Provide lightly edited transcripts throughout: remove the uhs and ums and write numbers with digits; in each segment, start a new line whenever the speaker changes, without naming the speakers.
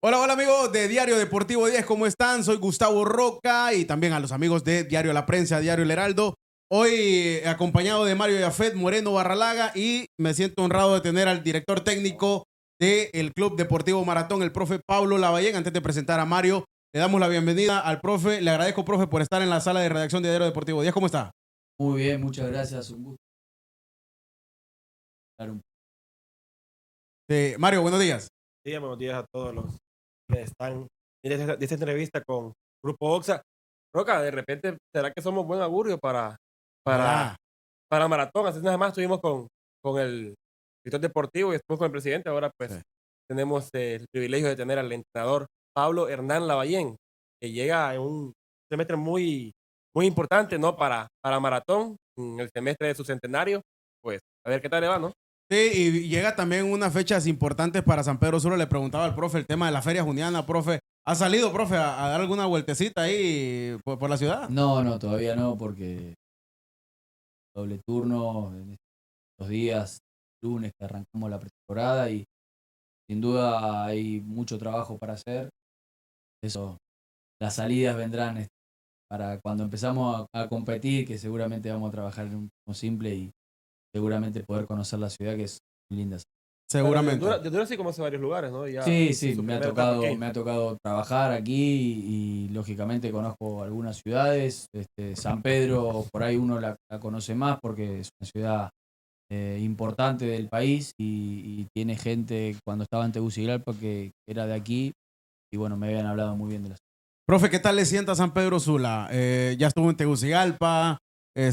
Hola, hola amigos de Diario Deportivo 10, ¿cómo están? Soy Gustavo Roca y también a los amigos de Diario La Prensa, Diario El Heraldo. Hoy acompañado de Mario Yafet Moreno Barralaga y me siento honrado de tener al director técnico del Club Deportivo Maratón, el profe Pablo Lavallén. Antes de presentar a Mario, le damos la bienvenida al profe. Le agradezco, profe, por estar en la sala de redacción de Diario Deportivo 10. ¿Cómo está?
Muy bien, muchas gracias. Un gusto estar un
Mario, buenos días.
Sí, buenos días a todos los que están en esta entrevista con Grupo Oxa. Roca, de repente, ¿será que somos buen augurio para,
Ojalá.
para Maratón? Así nada más estuvimos con el director deportivo y estuvimos con el presidente. Ahora pues
Sí.
tenemos el privilegio de tener al entrenador Pablo Hernán Lavallén, que llega en un semestre muy importante, ¿no? Para Maratón, en el semestre de su centenario. Pues a ver qué tal le va, ¿no?
Sí, y llega también unas fechas importantes para San Pedro Sula. Le preguntaba al profe el tema de la Feria Juniana, profe. ¿Ha salido, profe, a dar alguna vueltecita ahí por la ciudad?
No, no, todavía no, porque doble turno en estos días, lunes que arrancamos la pretemporada y sin duda hay mucho trabajo para hacer. Eso, las salidas vendrán para cuando empezamos a competir, que seguramente vamos a trabajar en un ritmo simple y seguramente poder conocer la ciudad, que es muy linda.
Pero
Seguramente.
de Honduras sí conoce varios lugares, ¿no? Ya
Sí,
en
sí,
su primera etapa aquí.
me ha tocado trabajar aquí y lógicamente conozco algunas ciudades. San Pedro, por ahí uno la conoce más porque es una ciudad importante del país y tiene gente cuando estaba en Tegucigalpa que era de aquí y bueno, me habían hablado muy bien de la ciudad.
Profe, ¿qué tal le sienta San Pedro Sula? Ya estuvo en Tegucigalpa.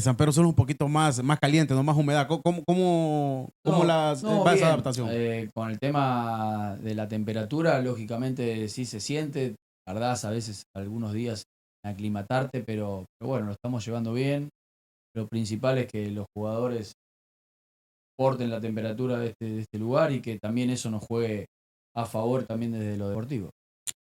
San Pedro Sula es un poquito más caliente, no más humedad. ¿Cómo
No, no,
va esa
bien.
adaptación?
Con el tema de la temperatura, lógicamente sí se siente. Tardás a veces algunos días en aclimatarte, pero bueno, lo estamos llevando bien. Lo principal es que los jugadores porten la temperatura de este lugar y que también eso nos juegue a favor también desde lo deportivo.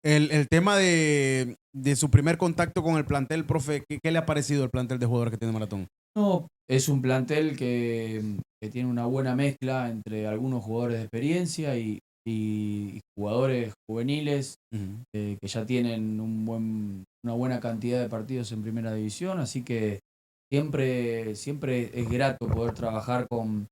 El tema de su primer contacto con el plantel, profe, ¿qué le ha parecido el plantel de jugadores que tiene Maratón?
No, es un plantel que tiene una buena mezcla entre algunos jugadores de experiencia y jugadores juveniles
Ujú.
que ya tienen una buena cantidad de partidos en primera división, así que siempre es grato poder trabajar con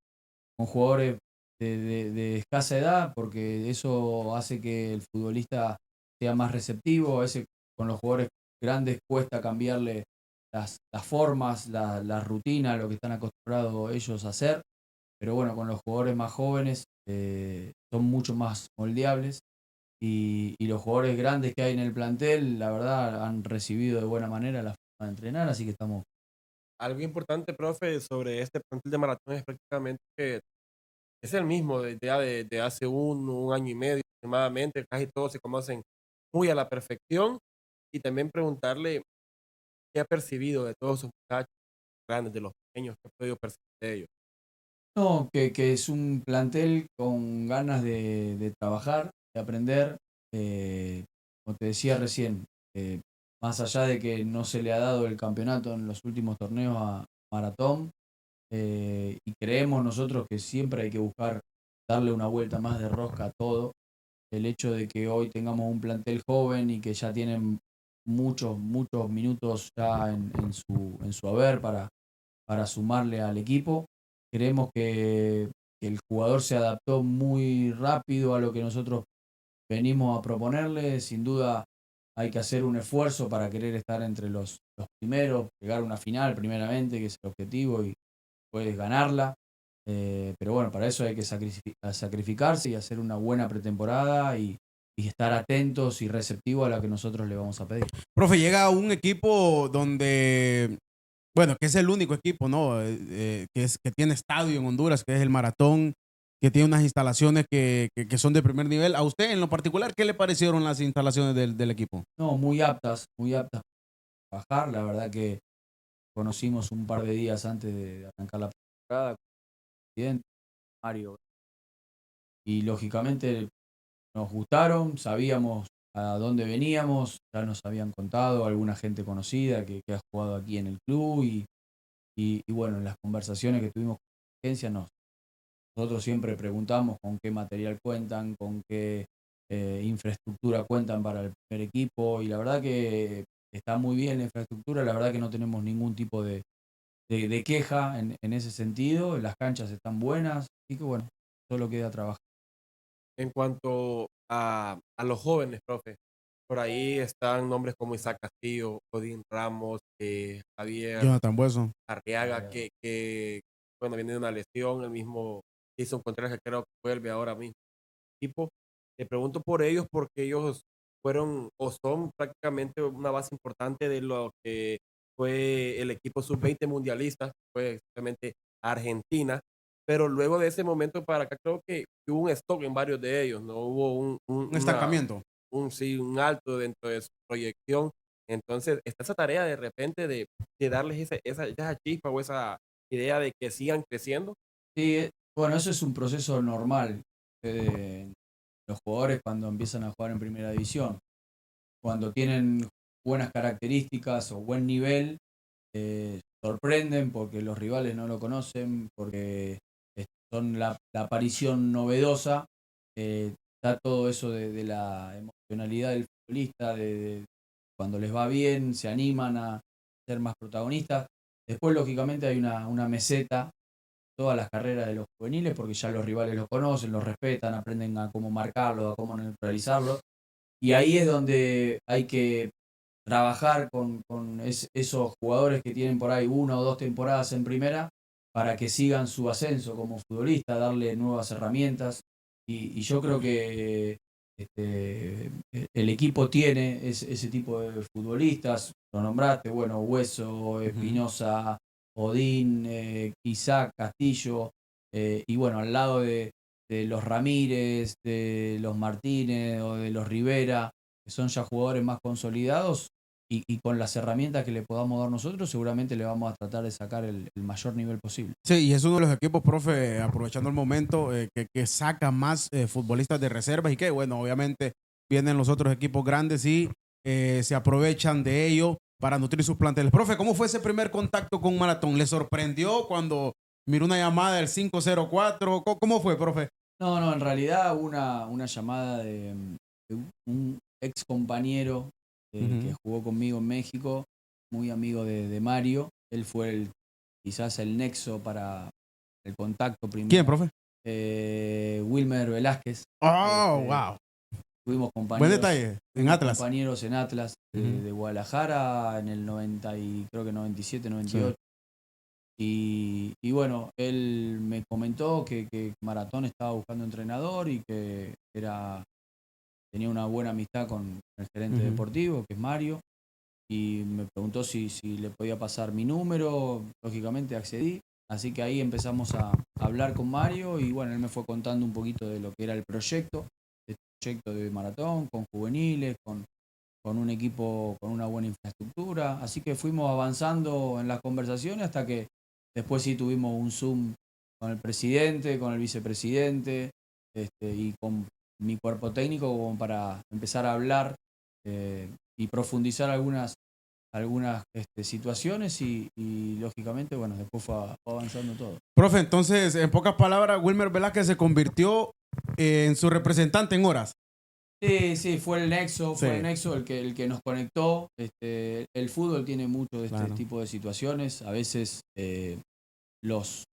jugadores de escasa edad, porque eso hace que el futbolista sea más receptivo. A veces con los jugadores grandes cuesta cambiarle las formas, la rutina, lo que están acostumbrados ellos a hacer, pero bueno, con los jugadores más jóvenes son mucho más moldeables y los jugadores grandes que hay en el plantel, la verdad, han recibido de buena manera la forma de entrenar, así que estamos.
Algo importante, profe, sobre este plantel de Maratón es prácticamente que es el mismo de hace un año y medio aproximadamente. Casi todos se conocen muy a la perfección. Y también preguntarle qué ha percibido de todos sus muchachos grandes, de los pequeños, qué ha podido percibir de ellos.
No, que es un plantel con ganas de trabajar, de aprender. Como te decía recién, más allá de que no se le ha dado el campeonato en los últimos torneos a Maratón, y creemos nosotros que siempre hay que buscar darle una vuelta más de rosca a todo. El hecho de que hoy tengamos un plantel joven y que ya tienen muchos minutos ya en su haber para sumarle al equipo. Creemos que el jugador se adaptó muy rápido a lo que nosotros venimos a proponerle. Sin duda hay que hacer un esfuerzo para querer estar entre los primeros, llegar a una final primeramente, que es el objetivo, y puedes ganarla. Pero bueno, para eso hay que sacrificarse y hacer una buena pretemporada y estar atentos y receptivos a lo que nosotros le vamos a pedir.
Profe, llega a un equipo donde, bueno, que es el único equipo, ¿no? Que tiene estadio en Honduras, que es el Maratón, que tiene unas instalaciones que son de primer nivel. A usted, en lo particular, ¿qué le parecieron las instalaciones del equipo?
No, muy aptas para trabajar. La verdad que conocimos un par de días antes de arrancar la temporada con el presidente, Mario, y lógicamente nos gustaron, sabíamos a dónde veníamos, ya nos habían contado alguna gente conocida que ha jugado aquí en el club y bueno, en las conversaciones que tuvimos con la agencia nosotros siempre preguntamos con qué material cuentan, con qué infraestructura cuentan para el primer equipo y la verdad que está muy bien la infraestructura, la verdad que no tenemos ningún tipo de queja en ese sentido, las canchas están buenas, así que bueno, solo queda trabajar.
En cuanto a los jóvenes, profe, por ahí están nombres como Isaac Castillo, Odín Ramos, Javier
Jonathan Bueso.
Arriaga, bueno, viene de una lesión, el mismo Jason Contreras, que creo que vuelve ahora mismo al equipo. Te pregunto por ellos porque ellos fueron o son prácticamente una base importante de lo que fue el equipo sub-20 mundialista, fue exactamente Argentina, pero luego de ese momento para acá creo que hubo un stock en varios de ellos, no hubo
Un estancamiento.
sí, un alto dentro de su proyección. Entonces, está esa tarea de repente de darles esa chispa o esa idea de que sigan creciendo.
Sí, bueno, eso es un proceso normal de los jugadores cuando empiezan a jugar en primera división. Cuando tienen buenas características o buen nivel, sorprenden porque los rivales no lo conocen, porque son la aparición novedosa. Está todo eso de la emocionalidad del futbolista, de cuando les va bien, se animan a ser más protagonistas. Después, lógicamente, hay una meseta, todas las carreras de los juveniles, porque ya los rivales los conocen, los respetan, aprenden a cómo marcarlo, a cómo neutralizarlo. Y ahí es donde hay que trabajar con esos jugadores que tienen por ahí 1 o 2 temporadas en primera para que sigan su ascenso como futbolista, darle nuevas herramientas. Y yo creo que el equipo tiene ese tipo de futbolistas. Lo nombraste, bueno, Hueso, Espinosa, Odín, Isaac, Castillo, y bueno, al lado de los Ramírez, de los Martínez o de los Rivera, que son ya jugadores más consolidados, y con las herramientas que le podamos dar nosotros, seguramente le vamos a tratar de sacar el mayor nivel posible.
Sí, y es uno de los equipos, profe, aprovechando el momento, que saca más futbolistas de reservas y que, bueno, obviamente vienen los otros equipos grandes y se aprovechan de ello para nutrir sus planteles. Profe, ¿cómo fue ese primer contacto con Maratón? ¿Le sorprendió cuando miró una llamada del 504? ¿Cómo fue, profe?
No, en realidad una llamada de un ex compañero que jugó conmigo en México, muy amigo de Mario. Él fue quizás el nexo para el contacto primero.
¿Quién, profe?
Wilmer Velázquez.
Oh, wow.
Tuvimos
Buen
compañeros,
detalle. En Atlas.
compañeros en Atlas de Guadalajara en el 90 y creo que 97, 98. Y bueno, él me comentó que Maratón estaba buscando entrenador y que tenía una buena amistad con el gerente deportivo, que es Mario, y me preguntó si le podía pasar mi número. Lógicamente accedí, así que ahí empezamos a hablar con Mario y bueno, él me fue contando un poquito de lo que era el proyecto de Maratón, con juveniles, con un equipo con una buena infraestructura, así que fuimos avanzando en las conversaciones hasta que después sí tuvimos un Zoom con el presidente, con el vicepresidente, y con mi cuerpo técnico como para empezar a hablar y profundizar algunas situaciones y lógicamente, bueno, después fue avanzando todo.
Profe, entonces, en pocas palabras, Wilmer Velázquez se convirtió en su representante en horas.
Sí, fue el nexo, el que nos conectó. El fútbol tiene mucho de este tipo de situaciones. A veces los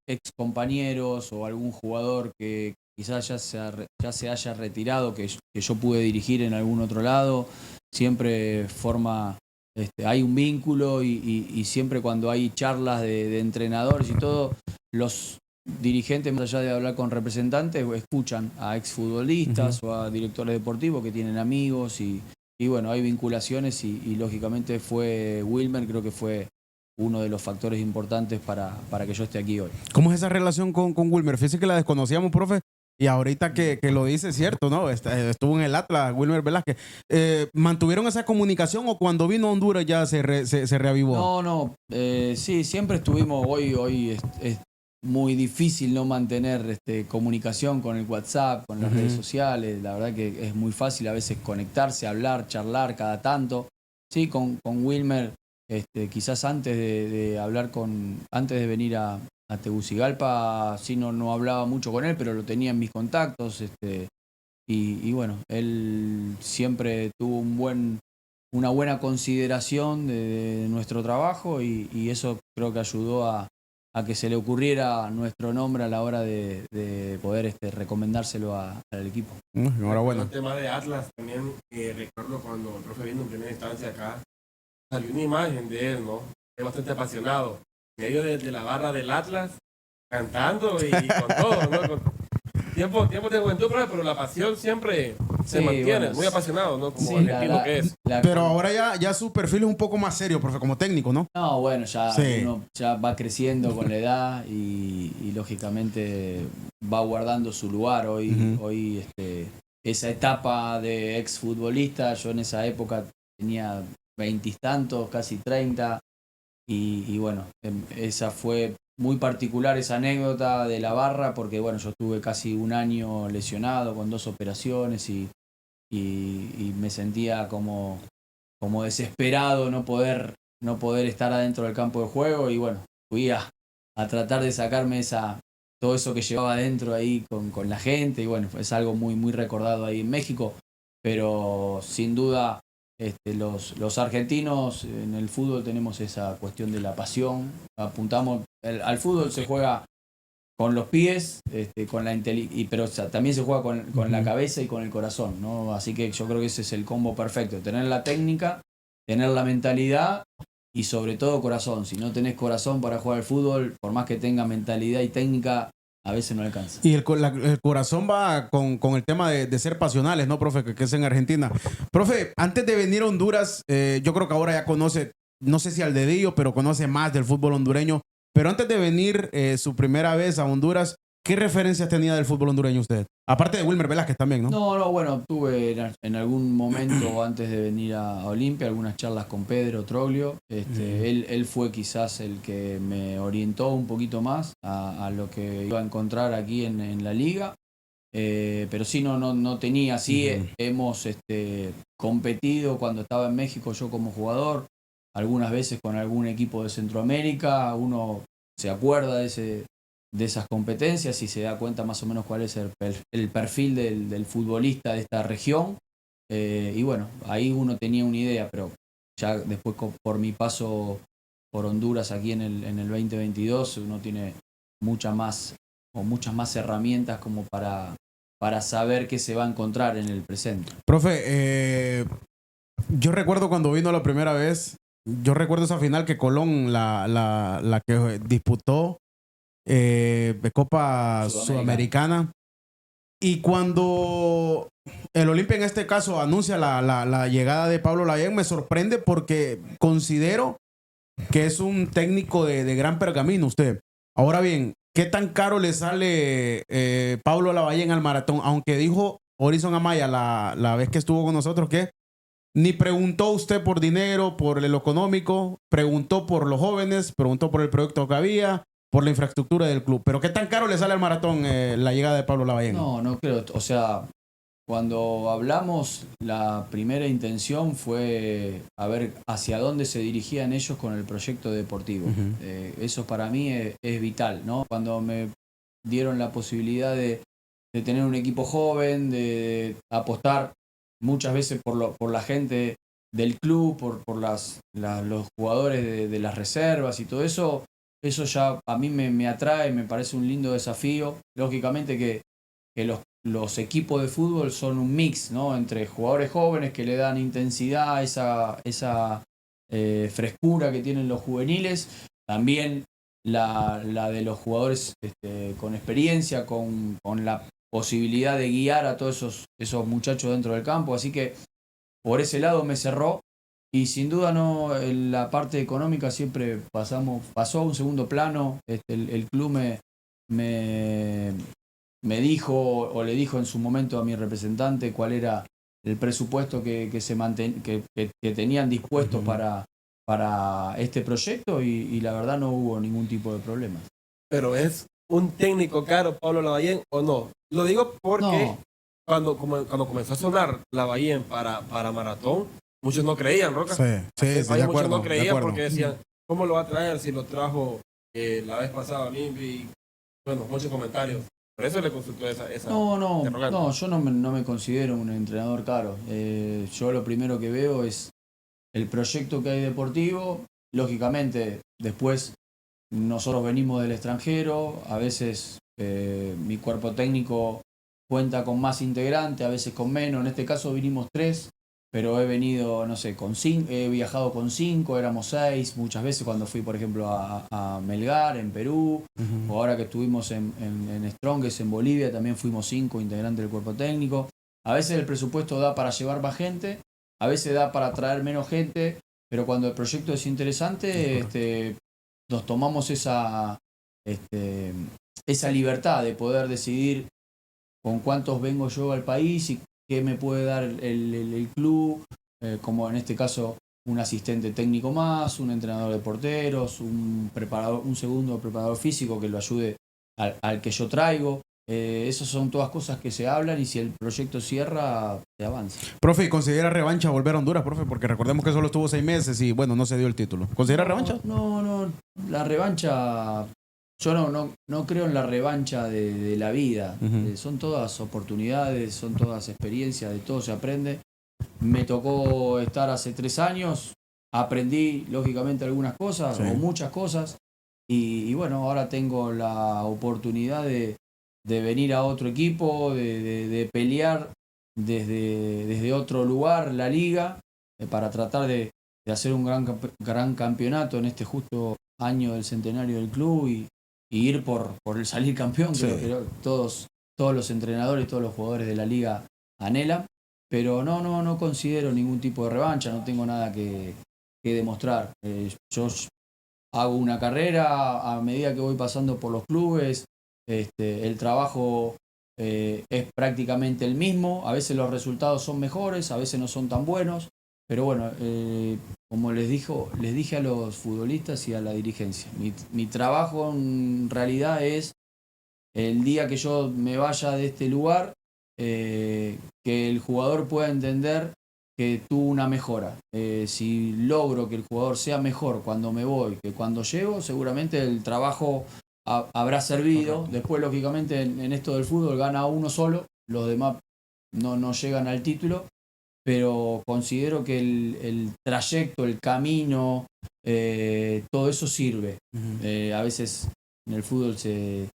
ex compañeros o algún jugador que quizás ya se haya retirado, que yo pude dirigir en algún otro lado, siempre hay un vínculo y siempre cuando hay charlas de entrenadores y todo, los dirigentes, más allá de hablar con representantes, escuchan a exfutbolistas o a directores deportivos que tienen amigos y bueno, hay vinculaciones y lógicamente fue Wilmer, creo que fue uno de los factores importantes para que yo esté aquí hoy.
¿Cómo es esa relación con Wilmer? Fíjese que la desconocíamos, profe, y ahorita que lo dice, cierto, ¿no? Estuvo en el Atlas, Wilmer Velázquez. ¿Mantuvieron esa comunicación o cuando vino a Honduras ya se reavivó?
No, sí, siempre estuvimos, hoy es muy difícil no mantener comunicación con el WhatsApp, con las redes sociales. La verdad que es muy fácil a veces conectarse, hablar, charlar cada tanto. Sí, con Wilmer, quizás antes de hablar antes de venir a Tegucigalpa, sí no hablaba mucho con él, pero lo tenía en mis contactos. y bueno, él siempre tuvo una buena consideración de nuestro trabajo y eso creo que ayudó a que se le ocurriera nuestro nombre a la hora de poder recomendárselo al equipo.
Enhorabuena.
El tema de Atlas también, recuerdo cuando el profe vino en primera instancia acá, salió una imagen de él, ¿no? Es bastante apasionado, en medio de la barra del Atlas, cantando y con todo, ¿no? Tiempo de juventud, profe, pero la pasión siempre se mantiene, muy apasionado, ¿no? Como argentino que es.
Pero ahora ya su perfil es un poco más serio, profe, como técnico, ¿no?
No, bueno, ya
Sí.
uno ya va creciendo con la edad y lógicamente va guardando su lugar. Hoy esa etapa de exfutbolista, yo en esa época tenía 20 y tantos, casi 30, y bueno, esa fue muy particular esa anécdota de la barra, porque bueno, yo estuve casi un año lesionado con 2 operaciones y me sentía como desesperado no poder estar adentro del campo de juego y bueno, fui a tratar de sacarme todo eso que llevaba adentro ahí con la gente y bueno, es algo muy, muy recordado ahí en México, pero sin duda los argentinos en el fútbol tenemos esa cuestión de la pasión, apuntamos, al fútbol se juega con los pies, con la pero o sea, también se juega con la cabeza y con el corazón, ¿no? Así que yo creo que ese es el combo perfecto, tener la técnica, tener la mentalidad y sobre todo corazón. Si no tenés corazón para jugar al fútbol, por más que tenga mentalidad y técnica, a veces no alcanza.
Y el corazón va con el tema de ser pasionales, ¿no, profe? Que es en Argentina. Profe, antes de venir a Honduras, yo creo que ahora ya conoce, no sé si al dedillo, pero conoce más del fútbol hondureño. Pero antes de venir su primera vez a Honduras, ¿qué referencias tenía del fútbol hondureño usted? Aparte de Wilmer Velázquez también, ¿no?
No, bueno, tuve en algún momento antes de venir a Olimpia algunas charlas con Pedro Troglio. Él fue quizás el que me orientó un poquito más a lo que iba a encontrar aquí en la liga. Pero sí, no tenía, sí, hemos competido cuando estaba en México yo como jugador, algunas veces con algún equipo de Centroamérica, uno se acuerda de esas competencias y se da cuenta más o menos cuál es el perfil del futbolista de esta región. Y bueno, ahí uno tenía una idea, pero ya después por mi paso por Honduras aquí en el 2022, uno tiene muchas más herramientas como para saber qué se va a encontrar en el presente.
Profe, yo recuerdo cuando vino la primera vez, yo recuerdo esa final que Colón, la que disputó de Copa Sudamericana. Y cuando el Olimpia en este caso anuncia la llegada de Pablo Lavallén, me sorprende porque considero que es un técnico de gran pergamino usted. Ahora bien, ¿qué tan caro le sale Pablo Lavallén al maratón? Aunque dijo Horizon Amaya la vez que estuvo con nosotros que ni preguntó usted por dinero, por lo económico, preguntó por los jóvenes, preguntó por el proyecto que había, por la infraestructura del club. Pero ¿qué tan caro le sale al maratón la llegada de Pablo Lavallén?
No creo. O sea, cuando hablamos, la primera intención fue a ver hacia dónde se dirigían ellos con el proyecto deportivo. Eso para mí es vital, ¿no? Cuando me dieron la posibilidad de tener un equipo joven, de apostar muchas veces por la gente del club, por los jugadores de las reservas y todo eso ya a mí me atrae, me parece un lindo desafío. Lógicamente que los equipos de fútbol son un mix, ¿no? Entre jugadores jóvenes que le dan intensidad, esa frescura que tienen los juveniles, también la de los jugadores con experiencia, con la posibilidad de guiar a todos esos muchachos dentro del campo, así que por ese lado me cerró y sin duda no, en la parte económica siempre pasó a un segundo plano. El club me dijo o le dijo en su momento a mi representante cuál era el presupuesto que tenían dispuestos para este proyecto y la verdad no hubo ningún tipo de problema.
Pero es un técnico caro Pablo Lavallén o no. Lo digo porque cuando comenzó a sonar Lavallén para Maratón, muchos no creían, Roca.
Sí, de acuerdo.
Muchos no creían porque decían, ¿cómo lo va a traer si lo trajo la vez pasada a Olimpia? Y bueno, muchos comentarios. Por eso le consultó esa
No,
interrogante.
yo no me considero un entrenador caro. Yo lo primero que veo es el proyecto que hay deportivo. Lógicamente, después nosotros venimos del extranjero, a veces mi cuerpo técnico cuenta con más integrantes, a veces con menos. En este caso vinimos 3, pero he venido, no sé, con 5, he viajado con 5, éramos 6, muchas veces cuando fui, por ejemplo, a Melgar, en Perú, o ahora que estuvimos en Strongest, en Bolivia, también fuimos 5 integrantes del cuerpo técnico. A veces el presupuesto da para llevar más gente, a veces da para traer menos gente, pero cuando el proyecto es interesante, nos tomamos esa libertad de poder decidir con cuántos vengo yo al país y qué me puede dar el club, como en este caso un asistente técnico más, un entrenador de porteros, un segundo preparador físico que lo ayude al que yo traigo. Esas son todas cosas que se hablan y si el proyecto cierra, se avanza.
Profe, ¿y considera revancha volver a Honduras, profe? Porque recordemos que solo estuvo 6 meses y bueno, no se dio el título. ¿Considera revancha?
No, la revancha, yo no creo en la revancha de la vida. Son todas oportunidades, son todas experiencias, de todo se aprende. Me tocó estar hace 3 años, aprendí lógicamente algunas cosas,
Sí.
o muchas cosas, y bueno, ahora tengo la oportunidad de venir a otro equipo, de pelear desde otro lugar la liga, para tratar de hacer un gran campeonato en este justo año del centenario del club y ir por el salir campeón,
Sí.
que todos los entrenadores, todos los jugadores de la liga anhelan. Pero no considero ningún tipo de revancha, no tengo nada que demostrar. Yo hago una carrera a medida que voy pasando por los clubes, el trabajo es prácticamente el mismo, a veces los resultados son mejores, a veces no son tan buenos, pero bueno, como les dije a los futbolistas y a la dirigencia, mi trabajo en realidad es el día que yo me vaya de este lugar, que el jugador pueda entender que tuvo una mejora. Si logro que el jugador sea mejor cuando me voy que cuando llego, seguramente el trabajo habrá servido.
Correcto.
Después, lógicamente, en esto del fútbol gana uno solo, los demás no llegan al título, pero considero que el trayecto, el camino, todo eso sirve. A veces en el fútbol se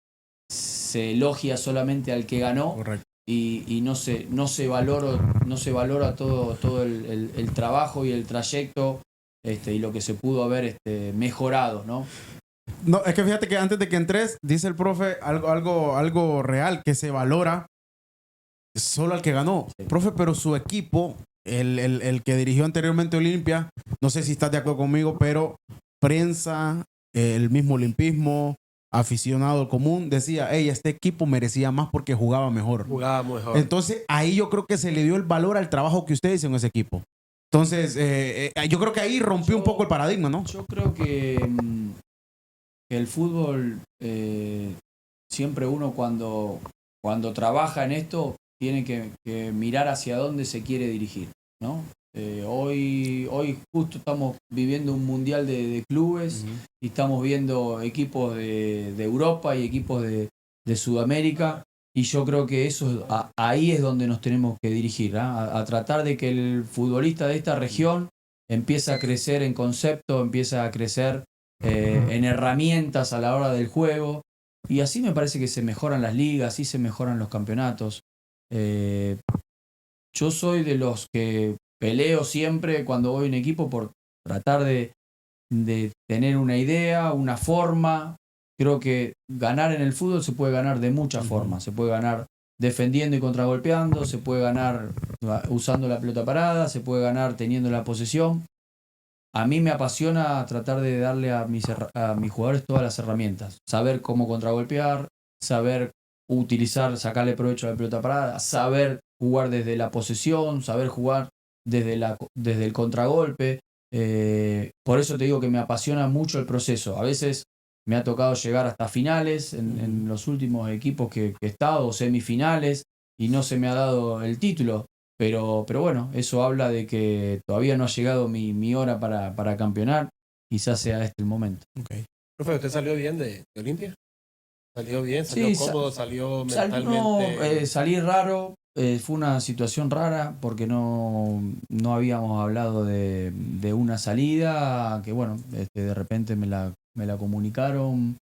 elogia solamente al que ganó.
Correcto.
Y no se valora todo el trabajo y el trayecto, y lo que se pudo haber mejorado, ¿no?
No, es que fíjate que antes de que entres, dice el profe algo real, que se valora solo al que ganó.
Sí.
Profe, pero su equipo, el que dirigió anteriormente Olimpia, no sé si estás de acuerdo conmigo, pero prensa, el mismo olimpismo, aficionado común, decía, hey, este equipo merecía más porque jugaba mejor.
Jugaba mejor.
Entonces, ahí yo creo que se le dio el valor al trabajo que ustedes hicieron en ese equipo. Entonces, yo creo que ahí rompió un poco el paradigma, ¿no?
Yo creo que el fútbol, siempre uno cuando trabaja en esto, tiene que mirar hacia dónde se quiere dirigir, ¿no? Hoy justo estamos viviendo un mundial de clubes y estamos viendo equipos de Europa y equipos de Sudamérica, y yo creo que ahí es donde nos tenemos que dirigir, a tratar de que el futbolista de esta región empiece a crecer en concepto, empiece a crecer en herramientas a la hora del juego, y así me parece que se mejoran las ligas, así se mejoran los campeonatos. Yo soy de los que peleo siempre cuando voy a un equipo por tratar de tener una idea, una forma. Creo que ganar en el fútbol se puede ganar de muchas formas. Se puede ganar defendiendo y contragolpeando, se puede ganar usando la pelota parada, se puede ganar teniendo la posesión. A mí me apasiona tratar de darle a mis jugadores todas las herramientas. Saber cómo contragolpear, saber sacarle provecho a la pelota parada, saber jugar desde la posesión, saber jugar desde el contragolpe. Por eso te digo que me apasiona mucho el proceso. A veces me ha tocado llegar hasta finales en los últimos equipos que he estado, semifinales, y no se me ha dado el título. Pero bueno, eso habla de que todavía no ha llegado mi hora para campeonar. Quizás sea este el momento.
Okay.
Profe, ¿usted salió bien de Olimpia? Salió bien, salió
Sí,
cómodo, salió
no,
mentalmente.
salí raro, fue una situación rara porque no habíamos hablado de una salida que bueno, de repente me la comunicaron,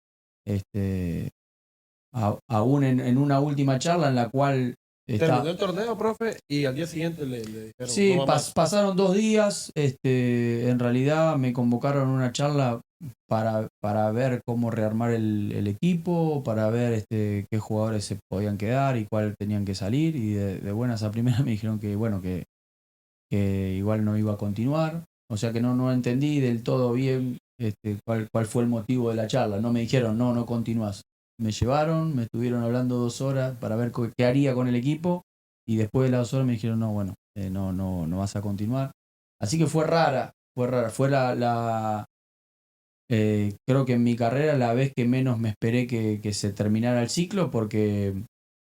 aún en una última charla en la cual
Terminó el torneo, profe, y al día siguiente le dijeron,
sí,
no va más.
pasaron 2 días, en realidad me convocaron a una charla para ver cómo rearmar el equipo, para ver qué jugadores se podían quedar y cuáles tenían que salir, y de buenas a primeras me dijeron que bueno, que igual no iba a continuar, o sea que no entendí del todo bien cuál fue el motivo de la charla, no me dijeron no continúas, me llevaron, me estuvieron hablando 2 horas para ver qué haría con el equipo, y después de las 2 horas me dijeron no, bueno, no vas a continuar, así que fue rara, fue creo que en mi carrera la vez que menos me esperé que se terminara el ciclo, porque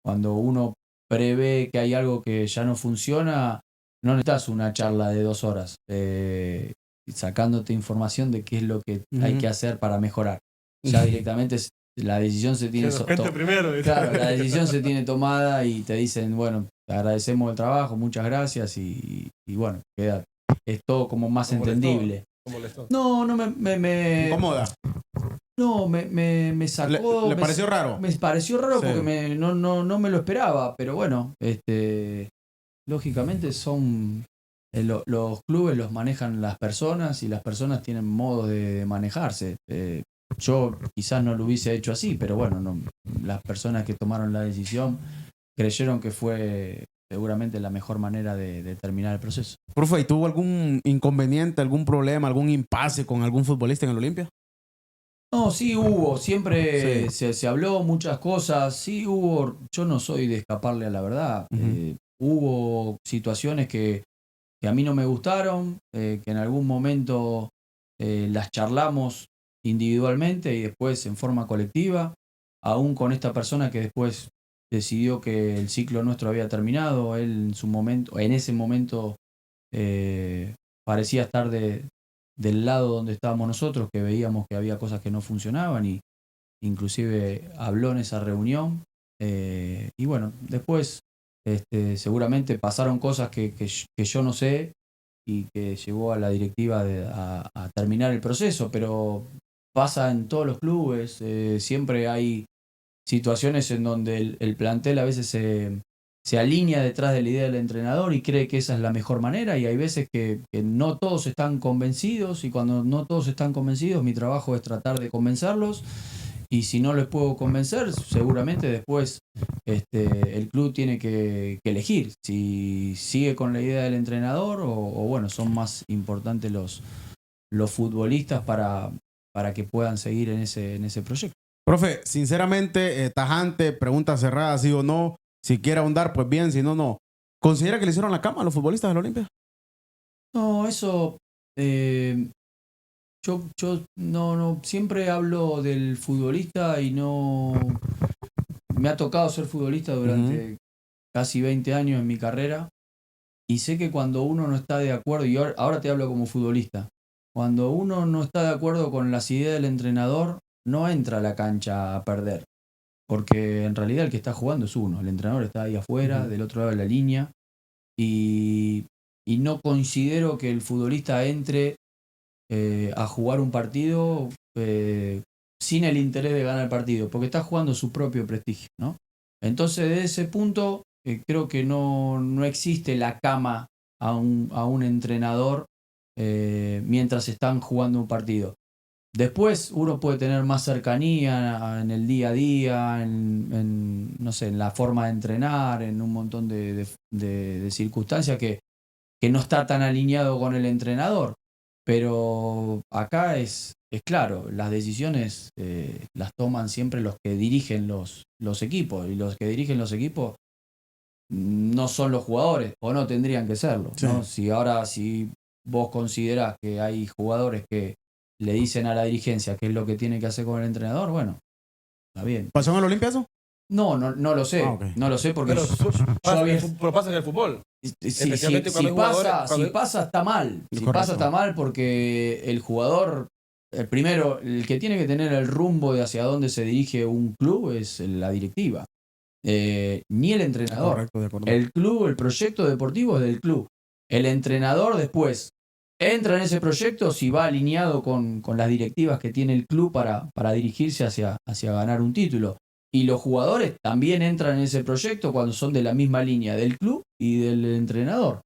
cuando uno prevé que hay algo que ya no funciona, no necesitas una charla de 2 horas, sacándote información de qué es lo que hay que hacer para mejorar. Ya directamente la decisión se tiene
primero.
claro, la decisión se tiene tomada y te dicen, bueno, te agradecemos el trabajo, muchas gracias y bueno, queda, es todo como más entendible. No me
Incómoda.
no, me sacó.
¿Le pareció raro?
Me pareció raro
Sí.
porque no me lo esperaba, pero bueno, lógicamente son. Los clubes los manejan las personas y las personas tienen modos de manejarse. Yo quizás no lo hubiese hecho así, pero bueno, las personas que tomaron la decisión creyeron que fue seguramente la mejor manera de terminar el proceso.
Profe, ¿y tuvo algún inconveniente, algún problema, algún impasse con algún futbolista en el Olimpia?
No, sí hubo, siempre se habló muchas cosas, sí hubo, yo no soy de escaparle a la verdad, hubo situaciones que a mí no me gustaron, que en algún momento las charlamos individualmente y después en forma colectiva, aún con esta persona que después decidió que el ciclo nuestro había terminado, él en ese momento parecía estar del lado donde estábamos nosotros, que veíamos que había cosas que no funcionaban y inclusive habló en esa reunión, y bueno, después seguramente pasaron cosas que yo no sé y que llevó a la directiva a terminar el proceso, pero pasa en todos los clubes, siempre hay situaciones en donde el plantel a veces se alinea detrás de la idea del entrenador y cree que esa es la mejor manera, y hay veces que no todos están convencidos, y cuando no todos están convencidos mi trabajo es tratar de convencerlos, y si no les puedo convencer seguramente después el club tiene que elegir si sigue con la idea del entrenador o bueno, son más importantes los futbolistas para que puedan seguir en ese proyecto.
Profe, sinceramente, tajante, pregunta cerrada, sí o no. Si quiere ahondar, pues bien, si no, no. ¿Considera que le hicieron la cama a los futbolistas del Olimpia?
No, eso yo no siempre hablo del futbolista y no me ha tocado ser futbolista durante casi 20 años en mi carrera, y sé que cuando uno no está de acuerdo, y ahora te hablo como futbolista, cuando uno no está de acuerdo con las ideas del entrenador, no entra a la cancha a perder, porque en realidad el que está jugando es uno, el entrenador está ahí afuera, del otro lado de la línea, y no considero que el futbolista entre a jugar un partido sin el interés de ganar el partido, porque está jugando su propio prestigio, ¿no? Entonces, de ese punto, creo que no existe la cama a un entrenador mientras están jugando un partido. Después uno puede tener más cercanía en el día a día, no sé, en la forma de entrenar, en un montón de circunstancias que no está tan alineado con el entrenador. Pero acá es claro, las decisiones las toman siempre los que dirigen los equipos, y los que dirigen los equipos no son los jugadores, o no tendrían que serlo, ¿no? Si vos considerás que hay jugadores que le dicen a la dirigencia qué es lo que tiene que hacer con el entrenador, bueno, está bien.
¿Pasó en el Olimpia eso?
No lo sé.
Okay.
No lo sé porque
Pero pasa en el fútbol.
Si pasa está mal. Si pasa está mal porque el jugador el primero, el que tiene que tener el rumbo de hacia dónde se dirige un club es la directiva. Ni el entrenador.
Correcto, de acuerdo.
El club, el proyecto deportivo es del club. El entrenador después entra en ese proyecto si va alineado con las directivas que tiene el club para dirigirse hacia ganar un título. Y los jugadores también entran en ese proyecto cuando son de la misma línea del club y del entrenador.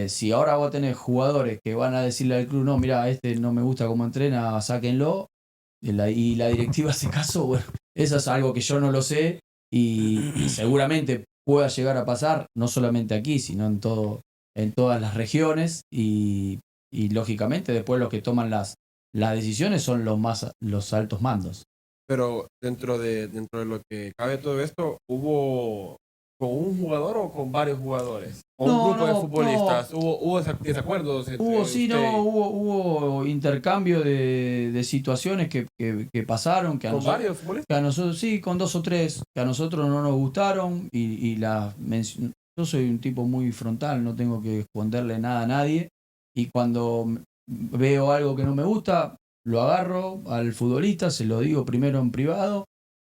Si ahora vos tenés jugadores que van a decirle al club, no, mira, este no me gusta cómo entrena, sáquenlo, y la directiva hace caso, bueno, eso es algo que yo no lo sé y seguramente pueda llegar a pasar, no solamente aquí, sino en todas las regiones y lógicamente después los que toman las decisiones son los altos mandos.
Pero dentro de lo que cabe todo esto, ¿hubo con un jugador o con varios jugadores? ¿O un grupo de futbolistas? ¿Hubo desacuerdos?
Hubo intercambio de situaciones que pasaron. Que
¿Con varios futbolistas?
Que a nosotros, sí, con 2 o 3, que a nosotros no nos gustaron yo soy un tipo muy frontal, no tengo que esconderle nada a nadie y cuando veo algo que no me gusta, lo agarro al futbolista, se lo digo primero en privado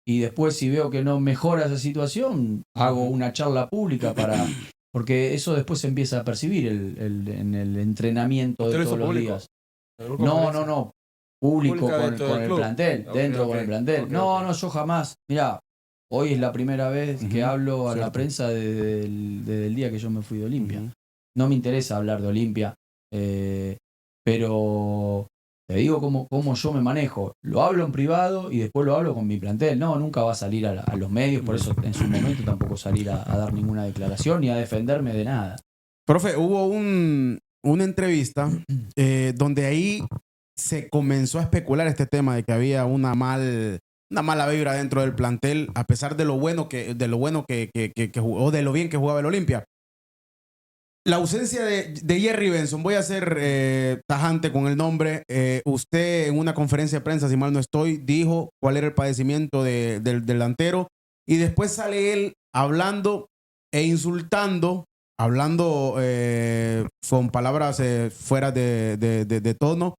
y después si veo que no mejora esa situación, hago una charla pública porque eso después se empieza a percibir en el entrenamiento de todos los días. No, público con el plantel, dentro con el plantel. No, yo jamás. Mirá, hoy es la primera vez que hablo a la prensa desde el día que yo me fui de Olimpia. No me interesa hablar de Olimpia, pero te digo cómo yo me manejo. Lo hablo en privado y después lo hablo con mi plantel. No, nunca va a salir a los medios, por eso en su momento tampoco salir a dar ninguna declaración ni a defenderme de nada.
Profe, hubo una entrevista donde ahí se comenzó a especular este tema de que había una mala vibra dentro del plantel, a pesar de lo bueno que jugó, de lo bien que jugaba el Olimpia. La ausencia de Jerry Benson, voy a ser tajante con el nombre. Usted en una conferencia de prensa, si mal no estoy, dijo cuál era el padecimiento del delantero y después sale él hablando e insultando, hablando con palabras fuera de tono,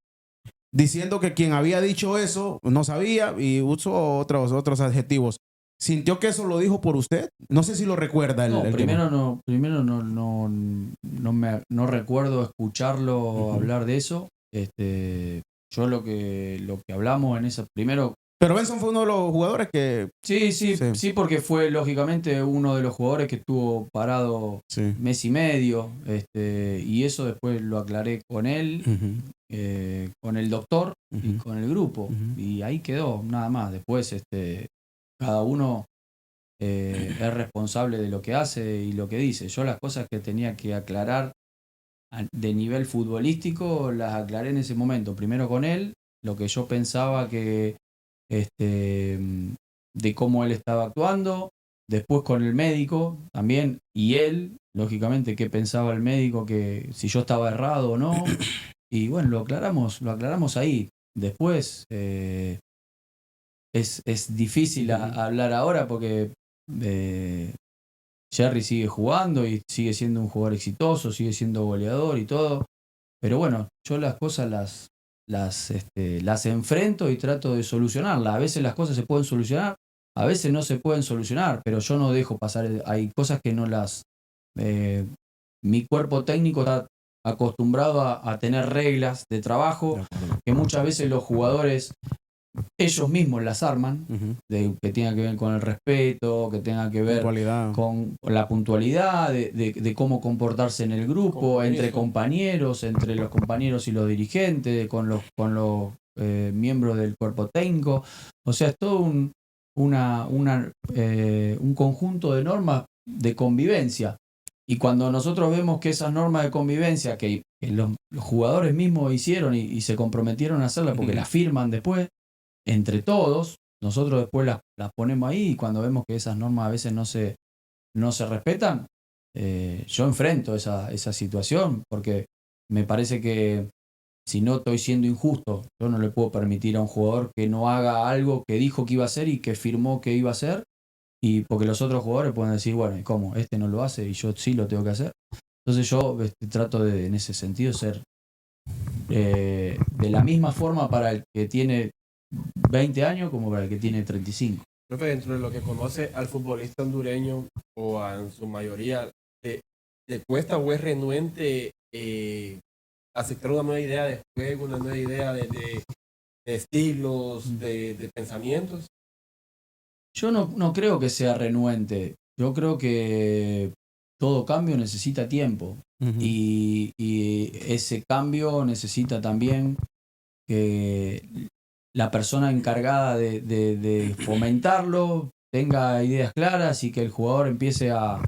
diciendo que quien había dicho eso no sabía y usó otros adjetivos. ¿Sintió que eso lo dijo por usted? No sé si lo recuerda.
Primero no recuerdo escucharlo hablar de eso. Yo lo que hablamos en esa primero.
Pero Benson fue uno de los jugadores que...
Sí, porque fue lógicamente uno de los jugadores que estuvo parado mes y medio. Y eso después lo aclaré con él, con el doctor y con el grupo. Y ahí quedó, nada más. Después cada uno es responsable de lo que hace y lo que dice. Yo las cosas que tenía que aclarar de nivel futbolístico las aclaré en ese momento. Primero con él, lo que yo pensaba que de cómo él estaba actuando, después con el médico también, y él, lógicamente, qué pensaba el médico, que si yo estaba errado o no. Y bueno, lo aclaramos ahí. Después es difícil hablar ahora porque Jerry sigue jugando y sigue siendo un jugador exitoso, sigue siendo goleador y todo. Pero bueno, yo las cosas las enfrento y trato de solucionarlas. A veces las cosas se pueden solucionar, a veces no se pueden solucionar, pero yo no dejo pasar. Hay cosas que no las... mi cuerpo técnico está acostumbrado a tener reglas de trabajo que muchas veces los jugadores ellos mismos las arman, que tengan que ver con el respeto, que tengan que ver con la puntualidad, de cómo comportarse en el grupo, entre compañeros, entre los compañeros y los dirigentes, con los miembros del cuerpo técnico. O sea, es todo un conjunto de normas de convivencia. Y cuando nosotros vemos que esas normas de convivencia que los jugadores mismos hicieron y se comprometieron a hacerlas porque las firman después, entre todos, nosotros después las ponemos ahí y cuando vemos que esas normas a veces no se respetan, yo enfrento esa situación porque me parece que si no estoy siendo injusto, yo no le puedo permitir a un jugador que no haga algo que dijo que iba a hacer y que firmó que iba a hacer, y porque los otros jugadores pueden decir, bueno, ¿y cómo? Este no lo hace y yo sí lo tengo que hacer. Entonces yo trato de, en ese sentido, ser de la misma forma para el que tiene 20 años como para el que tiene 35.
Profe, dentro de lo que conoce al futbolista hondureño, en su mayoría, ¿le cuesta o es renuente aceptar una nueva idea de juego, una nueva idea de estilos, de pensamientos?
Yo no creo que sea renuente. Yo creo que todo cambio necesita tiempo. Y ese cambio necesita también que la persona encargada de fomentarlo tenga ideas claras y que el jugador empiece a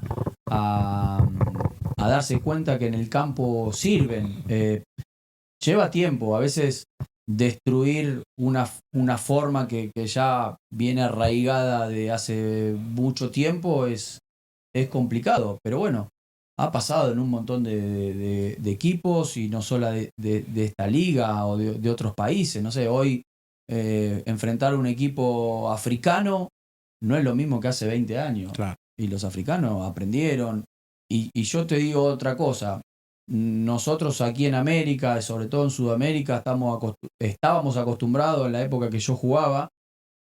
darse cuenta que en el campo sirven. Lleva tiempo, a veces destruir una forma que ya viene arraigada de hace mucho tiempo es complicado, pero bueno, ha pasado en un montón de equipos y no solo de esta liga o de otros países. No sé, hoy enfrentar un equipo africano no es lo mismo que hace 20 años.
Claro.
Y los africanos aprendieron. Y yo te digo otra cosa. Nosotros aquí en América, sobre todo en Sudamérica, estábamos acostumbrados en la época que yo jugaba,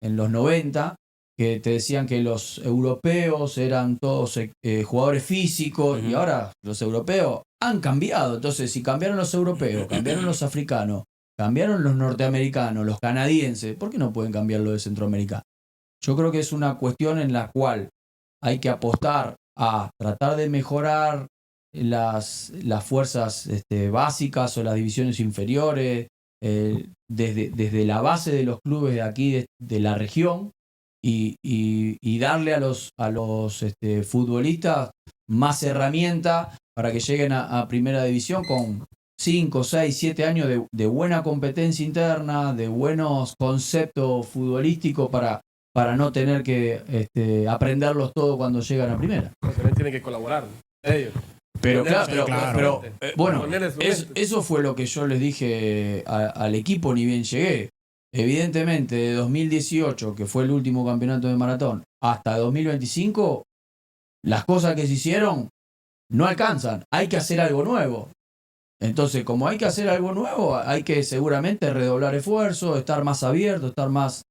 en los 90, que te decían que los europeos eran todos jugadores físicos, y ahora los europeos han cambiado. Entonces, si cambiaron los europeos, cambiaron los africanos, cambiaron los norteamericanos, los canadienses, ¿por qué no pueden cambiar lo de Centroamérica? Yo creo que es una cuestión en la cual hay que apostar a tratar de mejorar las fuerzas básicas o las divisiones inferiores, desde la base de los clubes de aquí, de la región, y darle a los futbolistas más herramientas para que lleguen a primera división con 5, 6, 7 años de buena competencia interna, de buenos conceptos futbolísticos para no tener que aprenderlos todo cuando llegan a primera.
También tienen que colaborar ellos.
Pero
Claro.
bueno, eso fue lo que yo les dije al equipo ni bien llegué. Evidentemente, de 2018, que fue el último campeonato de maratón, hasta 2025, las cosas que se hicieron no alcanzan. Hay que hacer algo nuevo. Entonces, como hay que hacer algo nuevo, hay que seguramente redoblar esfuerzos, estar más abierto, estar más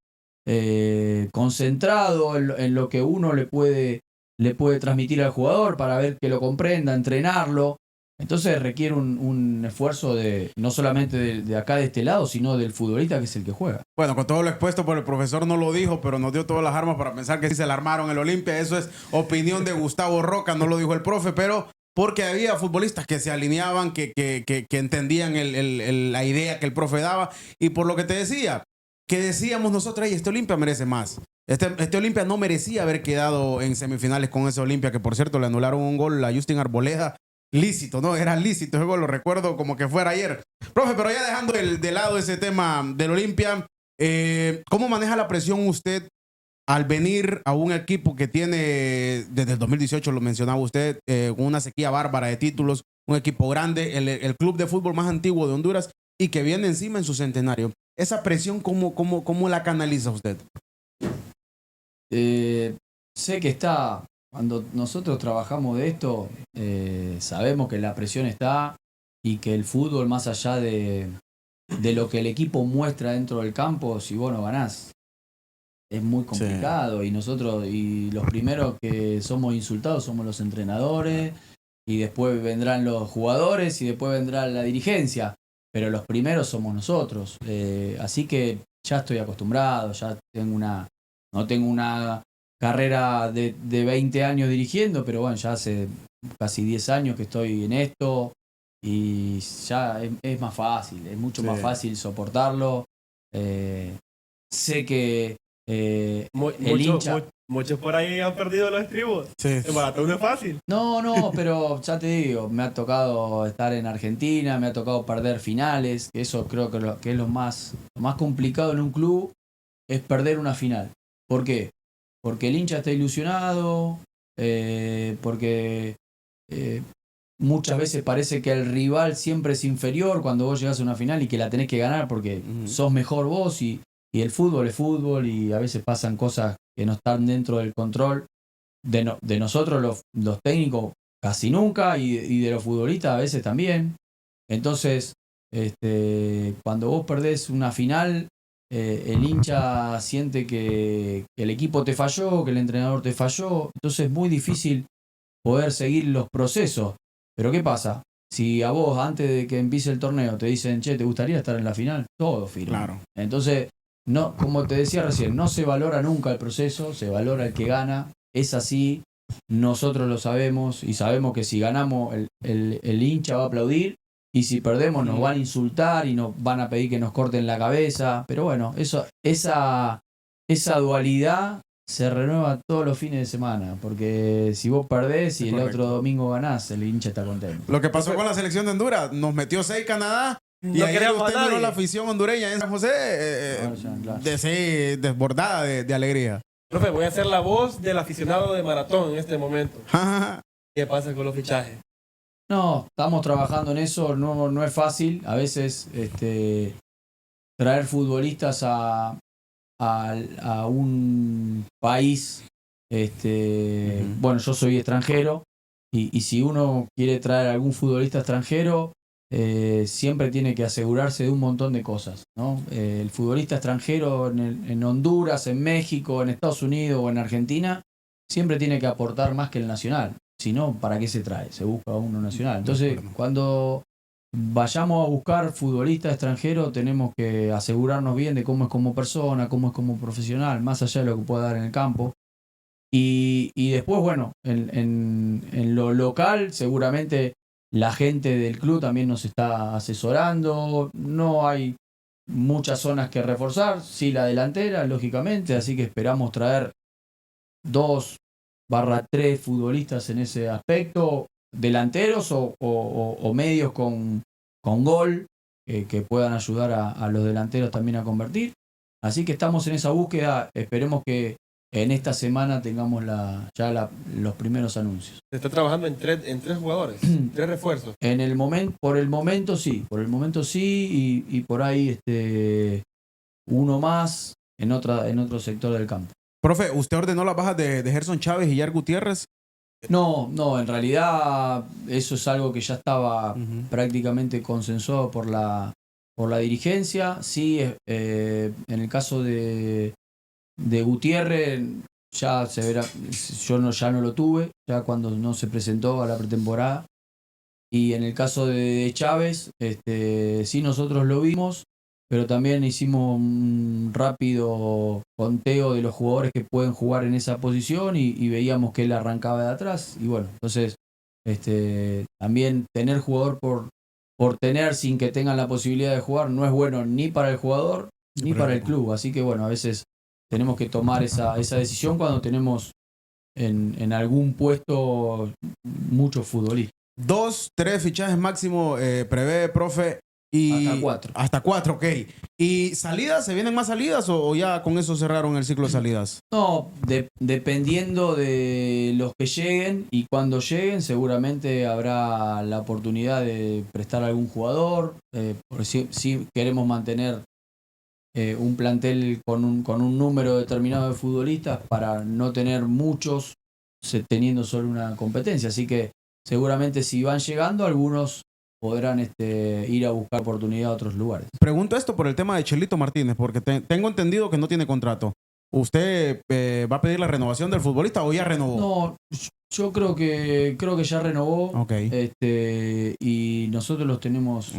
concentrado en lo que uno le puede transmitir al jugador para ver que lo comprenda, entrenarlo. Entonces requiere un esfuerzo no solamente de acá de este lado, sino del futbolista que es el que juega.
Bueno, con todo lo expuesto por el profesor no lo dijo, pero nos dio todas las armas para pensar que sí se la armaron en el Olimpia. Eso es opinión de Gustavo Roca, no lo dijo el profe, pero porque había futbolistas que se alineaban, que entendían la idea que el profe daba. Y por lo que te decía, que decíamos nosotros, este Olimpia merece más. Este Olimpia no merecía haber quedado en semifinales con ese Olimpia, que por cierto le anularon un gol a Justin Arboleda. Lícito, ¿no? Era lícito ese gol, lo recuerdo como que fuera ayer. Profe, pero ya dejando de lado ese tema del Olimpia, ¿cómo maneja la presión usted al venir a un equipo que tiene, desde el 2018 lo mencionaba usted, una sequía bárbara de títulos, un equipo grande, el club de fútbol más antiguo de Honduras y que viene encima en su centenario? Esa presión, ¿cómo la canaliza usted?
Sé que está, cuando nosotros trabajamos de esto, sabemos que la presión está y que el fútbol, más allá de lo que el equipo muestra dentro del campo, si vos no ganás, es muy complicado. Sí. Y los primeros que somos insultados somos los entrenadores, y después vendrán los jugadores y después vendrá la dirigencia, pero los primeros somos nosotros. Así que ya estoy acostumbrado, ya no tengo una carrera de 20 años dirigiendo, pero bueno, ya hace casi 10 años que estoy en esto y ya es más fácil, es mucho más fácil soportarlo. Sé que el hincha...
Muchos por ahí han perdido los estribos. Sí. El maratón no es fácil.
No, pero ya te digo, me ha tocado estar en Argentina, me ha tocado perder finales, que eso creo que es lo más complicado en un club, es perder una final. ¿Por qué? Porque el hincha está ilusionado, porque muchas veces parece que el rival siempre es inferior cuando vos llegás a una final y que la tenés que ganar porque sos mejor vos, y el fútbol es fútbol, y a veces pasan cosas que no están dentro del control de nosotros los técnicos casi nunca, y de los futbolistas a veces también. Entonces Cuando vos perdés una final, el hincha siente que el equipo te falló, que el entrenador te falló, entonces es muy difícil poder seguir los procesos. Pero ¿qué pasa? Si a vos, antes de que empiece el torneo, te dicen, che, ¿te gustaría estar en la final? Todo firme.
Claro.
Entonces, no, como te decía recién, no se valora nunca el proceso, se valora el que gana. Es así, nosotros lo sabemos y sabemos que si ganamos el hincha va a aplaudir y si perdemos nos van a insultar y nos van a pedir que nos corten la cabeza. Pero bueno, esa dualidad se renueva todos los fines de semana, porque si vos perdés y el otro domingo ganás, el hincha está contento.
Lo que pasó con la selección de Honduras, nos metió 6 Canadá y
No
ahí
queríamos
usted
a nadie.
miró la afición hondureña en San José
Claro.
desbordada de alegría.
Profe, voy a ser la voz del aficionado de maratón en este momento. ¿Qué pasa con los fichajes?
No, estamos trabajando en eso, no es fácil. A veces traer futbolistas a un país, bueno, yo soy extranjero y si uno quiere traer algún futbolista extranjero, siempre tiene que asegurarse de un montón de cosas, ¿no? El futbolista extranjero en Honduras, en México, en Estados Unidos o en Argentina, siempre tiene que aportar más que el nacional. Si no, ¿para qué se trae? Se busca uno nacional. Entonces, cuando vayamos a buscar futbolistas extranjeros, tenemos que asegurarnos bien de cómo es como persona, cómo es como profesional, más allá de lo que pueda dar en el campo. Y después, bueno, en lo local, seguramente la gente del club también nos está asesorando. No hay muchas zonas que reforzar, sí la delantera, lógicamente, así que esperamos traer 2/3 futbolistas en ese aspecto, delanteros o medios con gol, que puedan ayudar a los delanteros también a convertir. Así que estamos en esa búsqueda, esperemos que en esta semana tengamos los primeros anuncios.
Se está trabajando en tres jugadores, 3 refuerzos.
Por el momento sí, y por ahí uno más en otro sector del campo.
Profe, ¿usted ordenó las bajas de Gerson Chávez y Yar Gutiérrez?
No, en realidad eso es algo que ya estaba prácticamente consensuado por la dirigencia. Sí, en el caso de Gutiérrez ya se verá, ya no lo tuve, ya cuando no se presentó a la pretemporada. Y en el caso de Chávez, sí nosotros lo vimos, pero también hicimos un rápido conteo de los jugadores que pueden jugar en esa posición y veíamos que él arrancaba de atrás. Y bueno, entonces también tener jugador por tener sin que tengan la posibilidad de jugar no es bueno ni para el jugador ni para el club. Así que bueno, a veces tenemos que tomar esa decisión cuando tenemos en algún puesto muchos futbolistas.
2, 3 fichajes máximo prevé, profe. Y
hasta 4.
Hasta 4, ok. ¿Y salidas? ¿Se vienen más salidas o ya con eso cerraron el ciclo de salidas?
No, dependiendo de los que lleguen y cuando lleguen seguramente habrá la oportunidad de prestar a algún jugador. Porque si queremos mantener un plantel con un número determinado de futbolistas para no tener muchos teniendo solo una competencia. Así que seguramente si van llegando algunos podrán ir a buscar oportunidad a otros lugares.
Pregunto esto por el tema de Chelito Martínez, porque tengo entendido que no tiene contrato. ¿Usted va a pedir la renovación del futbolista o ya renovó?
No, yo creo que ya renovó.
Okay.
Y nosotros lo tenemos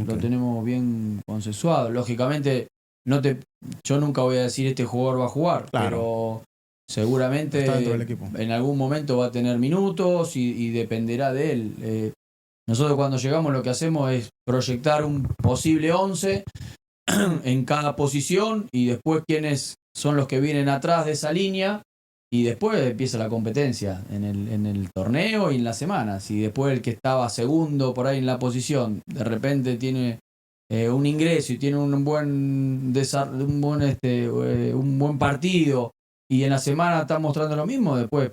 bien consensuado. Lógicamente, yo nunca voy a decir este jugador va a jugar,
claro,
pero seguramente en algún momento va a tener minutos y dependerá de él. Nosotros cuando llegamos lo que hacemos es proyectar un posible 11 en cada posición y después quiénes son los que vienen atrás de esa línea y después empieza la competencia en el torneo y en la semana. Si después el que estaba segundo por ahí en la posición de repente tiene un ingreso y tiene un buen partido y en la semana está mostrando lo mismo, después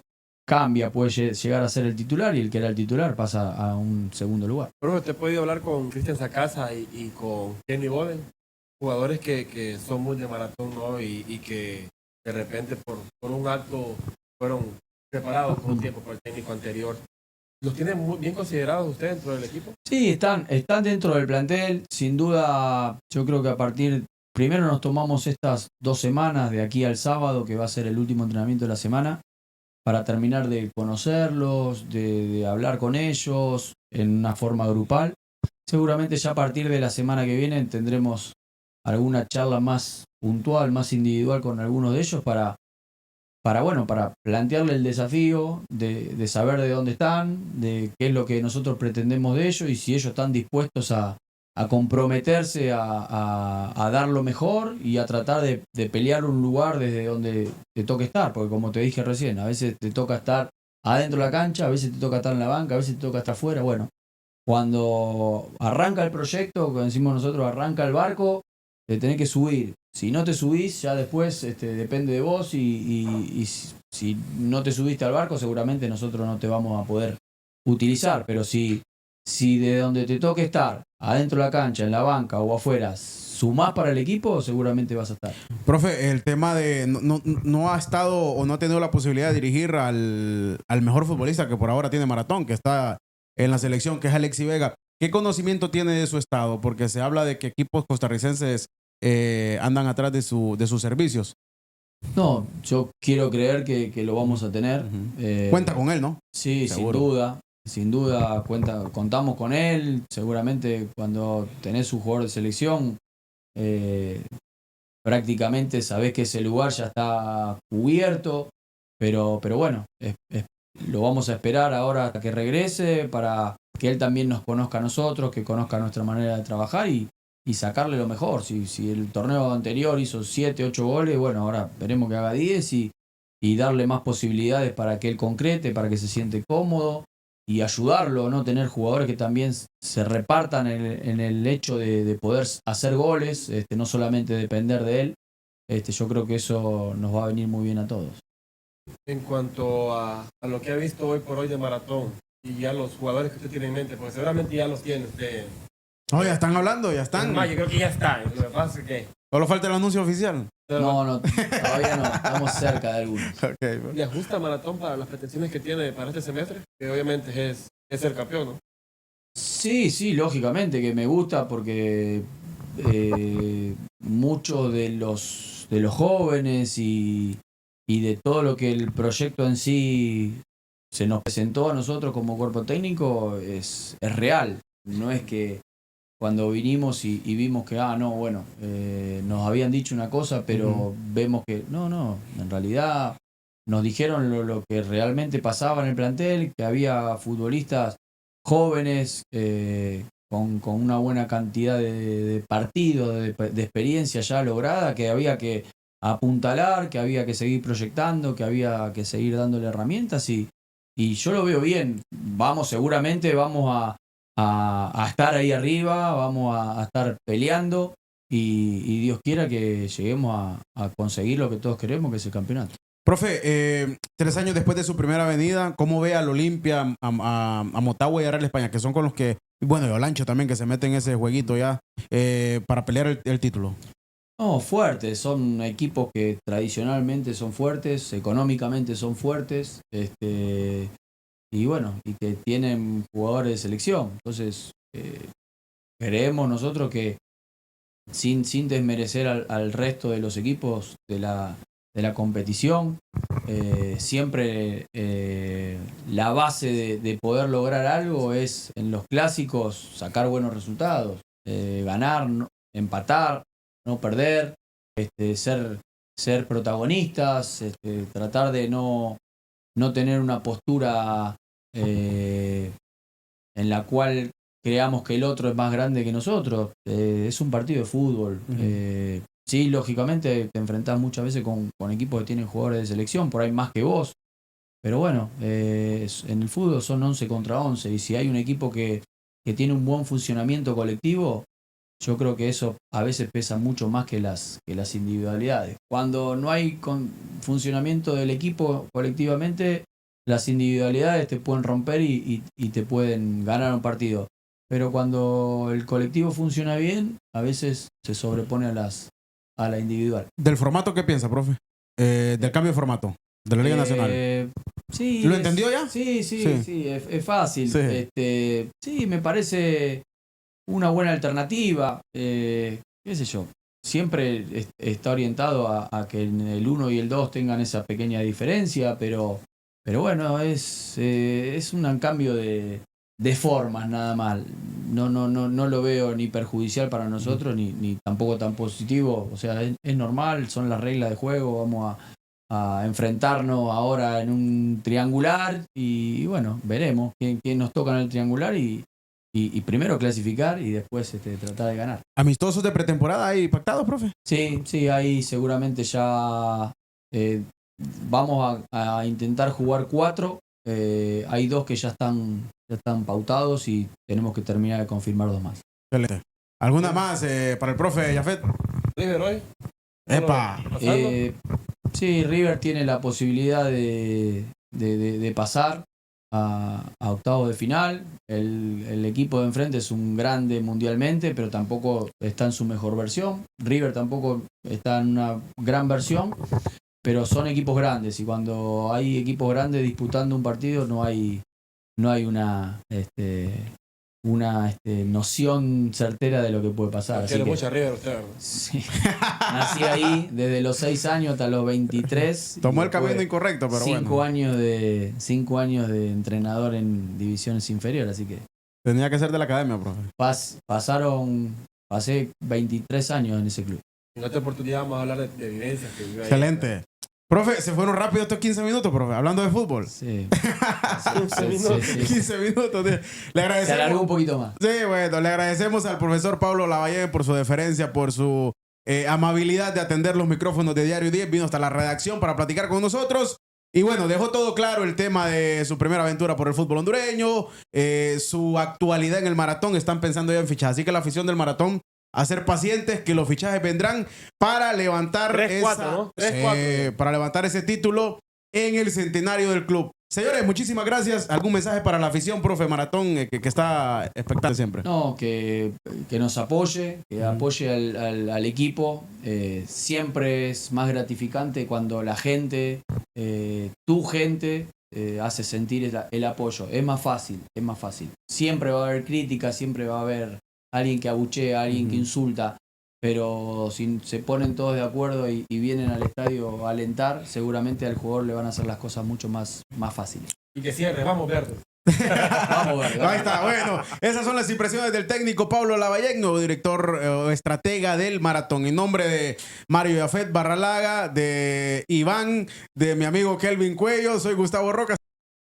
cambia, puede llegar a ser el titular y el que era el titular pasa a un segundo lugar.
Pero te he podido hablar con Cristian Sacasa y con Kenny Boden, jugadores que son muy de maratón, ¿no? Y que de repente por un acto fueron preparados con un tiempo por el técnico anterior. ¿Los tienen muy bien considerados ustedes dentro del equipo?
Sí, están dentro del plantel. Sin duda, yo creo que primero nos tomamos estas 2 semanas de aquí al sábado, que va a ser el último entrenamiento de la semana, para terminar de conocerlos, de hablar con ellos en una forma grupal. Seguramente ya a partir de la semana que viene tendremos alguna charla más puntual, más individual con algunos de ellos para plantearle el desafío de saber de dónde están, de qué es lo que nosotros pretendemos de ellos y si ellos están dispuestos a comprometerse a dar lo mejor y a tratar de pelear un lugar desde donde te toque estar, porque como te dije recién, a veces te toca estar adentro de la cancha, a veces te toca estar en la banca, a veces te toca estar afuera. Bueno, cuando arranca el proyecto, como decimos nosotros, arranca el barco, te tenés que subir. Si no te subís, ya después depende de vos y si no te subiste al barco, seguramente nosotros no te vamos a poder utilizar. Pero si de donde te toque estar, adentro de la cancha, en la banca o afuera, sumás para el equipo, seguramente vas a estar.
Profe, el tema de no ha estado o no ha tenido la posibilidad de dirigir al mejor futbolista que por ahora tiene Maratón, que está en la selección, que es Alexis Vega. ¿Qué conocimiento tiene de su estado? Porque se habla de que equipos costarricenses andan atrás de sus servicios.
No, yo quiero creer que lo vamos a tener.
Cuenta con él, ¿no?
Sí,
Seguro.
sin duda contamos con él. Seguramente cuando tenés un jugador de selección, prácticamente sabés que ese lugar ya está cubierto, pero bueno, lo vamos a esperar ahora hasta que regrese para que él también nos conozca a nosotros, que conozca nuestra manera de trabajar y sacarle lo mejor. Si el torneo anterior hizo 7, 8 goles, bueno, ahora veremos que haga 10 y darle más posibilidades para que él concrete, para que se siente cómodo y ayudarlo, ¿no? Tener jugadores que también se repartan en el hecho de poder hacer goles, no solamente depender de él. Yo creo que eso nos va a venir muy bien a todos.
En cuanto a lo que ha visto hoy por hoy de Maratón y ya los jugadores que usted tiene en mente, porque seguramente ya los tiene usted.
Oh, ya están hablando, ya están.
Yo creo que ya está. Lo que pasa es que
Solo falta el anuncio oficial.
No, todavía no, estamos cerca de algunos.
Okay.
¿Le ajusta Maratón para las pretensiones que tiene para este semestre? Que obviamente es ser campeón, ¿no?
Sí, lógicamente que me gusta porque muchos de los jóvenes y de todo lo que el proyecto en sí se nos presentó a nosotros como cuerpo técnico es real. No es que cuando vinimos y vimos que, nos habían dicho una cosa, pero vemos que no, en realidad nos dijeron lo que realmente pasaba en el plantel, que había futbolistas jóvenes con una buena cantidad de partidos, de experiencia ya lograda, que había que apuntalar, que había que seguir proyectando, que había que seguir dándole herramientas y yo lo veo bien. Seguramente vamos a estar ahí arriba, vamos a estar peleando y Dios quiera que lleguemos a conseguir lo que todos queremos, que es el campeonato.
Profe, 3 años después de su primera venida, ¿cómo ve al Olimpia, a Motagua y a Real España, que son con los que, bueno, y Olancho también, que se mete en ese jueguito ya para pelear el título?
No, fuertes, son equipos que tradicionalmente son fuertes, económicamente son fuertes, y que tienen jugadores de selección. Entonces, creemos nosotros que sin desmerecer al resto de los equipos de la competición, siempre la base de poder lograr algo es en los clásicos sacar buenos resultados, ganar, empatar, no perder, ser protagonistas, tratar de no tener una postura en la cual creamos que el otro es más grande que nosotros. Es un partido de fútbol. Sí, lógicamente te enfrentás muchas veces con equipos que tienen jugadores de selección, por ahí más que vos. Pero bueno, en el fútbol son 11 contra 11 y si hay un equipo que tiene un buen funcionamiento colectivo, yo creo que eso a veces pesa mucho más que las individualidades. Cuando no hay funcionamiento del equipo colectivamente, las individualidades te pueden romper y te pueden ganar un partido. Pero cuando el colectivo funciona bien, a veces se sobrepone a la individual.
¿Del formato qué piensa, profe? Del cambio de formato de la Liga Nacional.
Sí,
¿Lo entendió ya?
Sí,
Sí.
es fácil.
Sí.
Sí, me parece una buena alternativa. Qué sé yo, siempre está orientado a que en el 1 y el 2 tengan esa pequeña diferencia, pero bueno, es un cambio de formas nada más. No lo veo ni perjudicial para nosotros, ni tampoco tan positivo. O sea, es normal, son las reglas de juego, vamos a enfrentarnos ahora en un triangular y bueno, veremos quién nos toca en el triangular y primero clasificar y después tratar de ganar.
¿Amistosos de pretemporada hay pactados, profe?
Sí, ahí seguramente ya vamos a intentar jugar 4. Hay 2 que ya están pautados y tenemos que terminar de confirmar 2 más.
Excelente. ¿Alguna más para el profe Jafet?
River hoy.
¡Epa!
Sí, River tiene la posibilidad de pasar a octavos de final. El equipo de enfrente es un grande mundialmente, pero tampoco está en su mejor versión. River tampoco está en una gran versión, pero son equipos grandes y cuando hay equipos grandes disputando un partido no hay una noción certera de lo que puede pasar.
Quiere mucho a River usted, ¿verdad?
Sí. Nací ahí desde los 6 años hasta los 23.
Tomó el camino incorrecto, pero
5
bueno.
años de entrenador en divisiones inferiores, así que
Tenía que ser de la academia, profe.
pasé 23 años en ese club.
En otra oportunidad vamos a hablar de vivencias que vive ahí.
Excelente. Profe, se fueron rápido estos 15 minutos, profe, hablando de fútbol.
Sí.
15 minutos.
15 minutos. Le
Se
agradecemos.
alargó un poquito más.
Sí, bueno, le agradecemos al profesor Pablo Lavallén por su deferencia, por su amabilidad de atender los micrófonos de Diario 10. Vino hasta la redacción para platicar con nosotros. Y bueno, dejó todo claro el tema de su primera aventura por el fútbol hondureño, su actualidad en el maratón. Están pensando ya en fichajes. Así que la afición del maratón, a ser pacientes, que los fichajes vendrán para levantar
3-4, ¿no? 3-4.
para levantar ese título en el centenario del club. Señores, muchísimas gracias. ¿Algún mensaje para la afición, profe Maratón, que está expectante siempre?
No, que nos apoye, que apoye al equipo. Siempre es más gratificante cuando la gente, tu gente, hace sentir el apoyo. Es más fácil. Siempre va a haber crítica, siempre va a haber alguien que abuchea, alguien que insulta. Pero si se ponen todos de acuerdo y vienen al estadio a alentar, seguramente al jugador le van a hacer las cosas mucho más fáciles.
Y que cierre, vamos verdes.
Vamos a ver.
Ahí está, bueno. Esas son las impresiones del técnico Pablo Lavallén, nuevo director estratega del maratón. En nombre de Mario Jafet Barralaga, de Iván, de mi amigo Kelvin Cuello, soy Gustavo Roca.